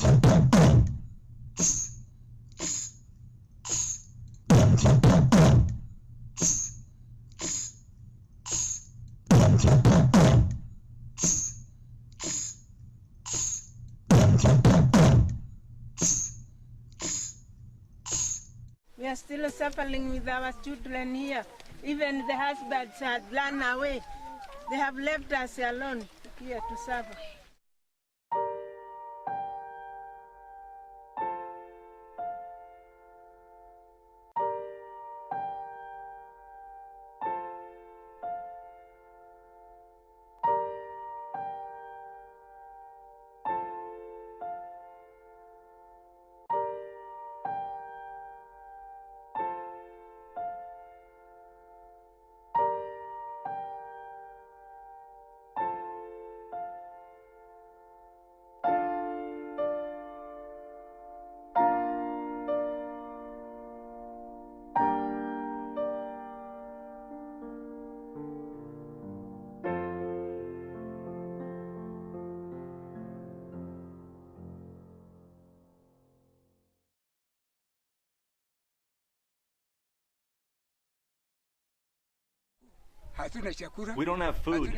We are still suffering with our children here. Even the husbands had run away. They have left us alone here to suffer. We don't have food.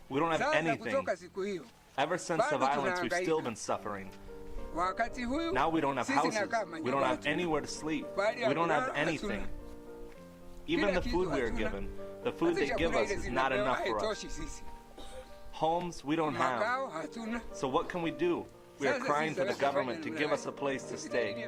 We don't have anything. Ever since the violence, we've still been suffering. Now we don't have houses. We don't have anywhere to sleep. We don't have anything. Even the food we are given, the food they give us is not enough for us. Homes, we don't have. So what can we do? We are crying to the government to give us a place to stay.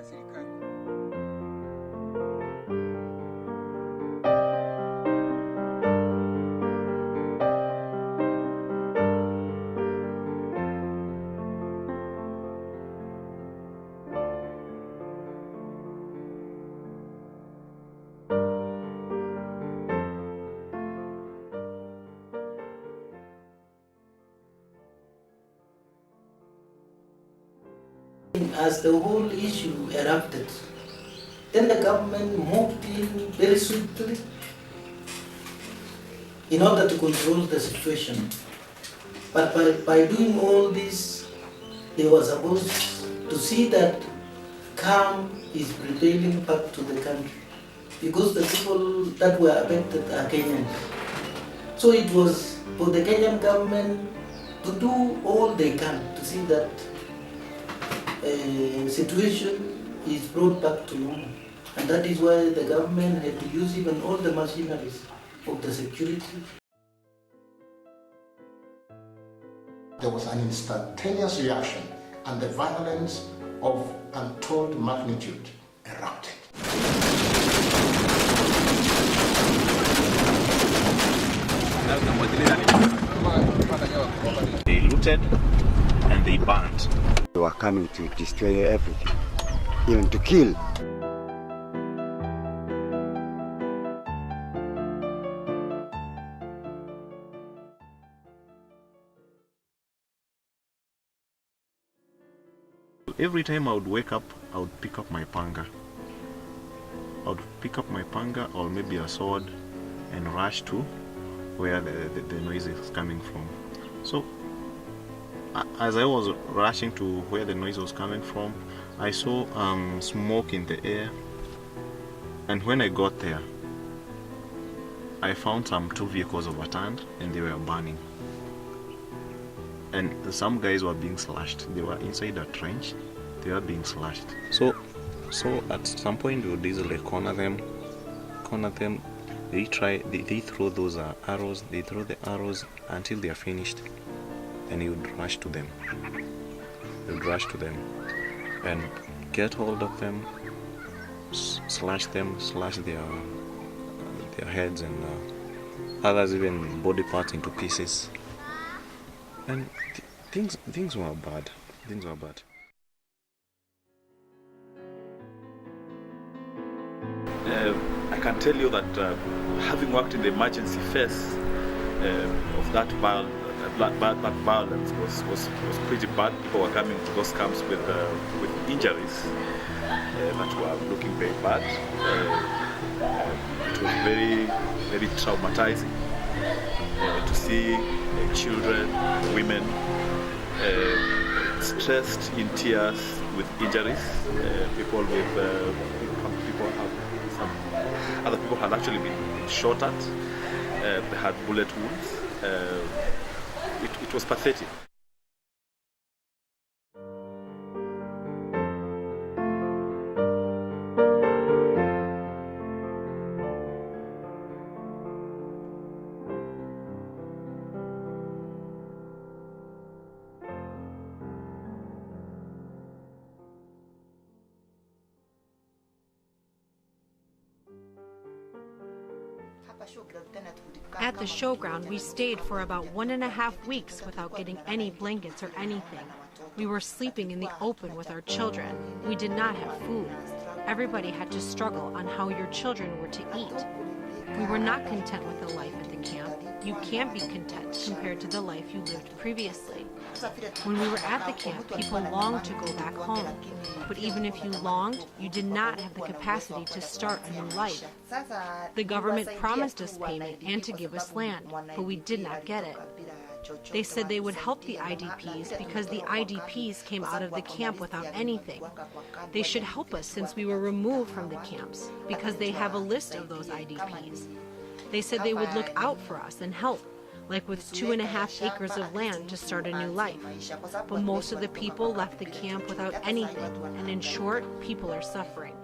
As the whole issue erupted, then the government moved in very swiftly in order to control the situation. But by doing all this, they were supposed to see that calm is prevailing back to the country, because the people that were affected are Kenyans. So it was for the Kenyan government to do all they can to see that situation is brought back to normal. And that is why the government had to use even all the machineries of the security. There was an instantaneous reaction and the violence of untold magnitude erupted. They looted and they burned. They were coming to destroy everything, even to kill. Every time I would wake up, I would pick up my panga. I would pick up my panga or maybe a sword and rush to where the noise is coming from. So as I was rushing to where the noise was coming from, I saw smoke in the air, and when I got there, I found two vehicles overturned and they were burning. And some guys were being slashed. They were inside a trench, they were being slashed. So at some point we would easily corner them. They throw those arrows, they throw the arrows until they are finished. And you would rush to them. You would rush to them and get hold of them, slash their heads and others even body parts into pieces. And things were bad. Things were bad. I can tell you that having worked in the emergency phase of that violence was pretty bad. People were coming to those camps with injuries that were looking very bad. It was very, very traumatizing to see children, women stressed, in tears, with injuries. Other people had actually been shot at. They had bullet wounds. It was pathetic. At the showground, we stayed for about 1.5 weeks without getting any blankets or anything. We were sleeping in the open with our children. We did not have food. Everybody had to struggle on how your children were to eat. We were not content with the life at the camp. You can't be content compared to the life you lived previously. When we were at the camp, people longed to go back home. But even if you longed, you did not have the capacity to start a new life. The government promised us payment and to give us land, but we did not get it. They said they would help the IDPs because the IDPs came out of the camp without anything. They should help us since we were removed from the camps because they have a list of those IDPs. They said they would look out for us and help, like with 2.5 acres of land to start a new life. But most of the people left the camp without anything, and in short, people are suffering.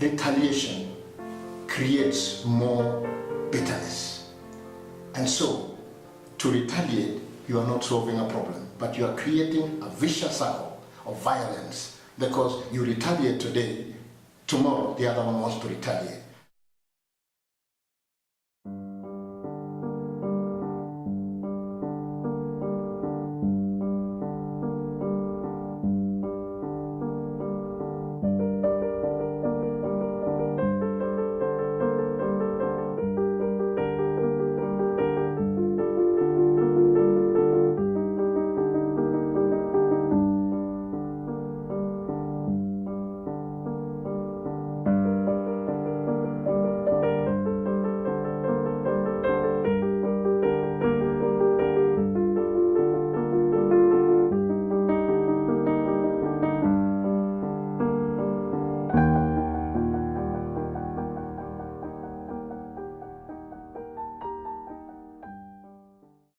Retaliation creates more bitterness. And so, to retaliate, you are not solving a problem, but you are creating a vicious circle of violence because you retaliate today, tomorrow the other one wants to retaliate.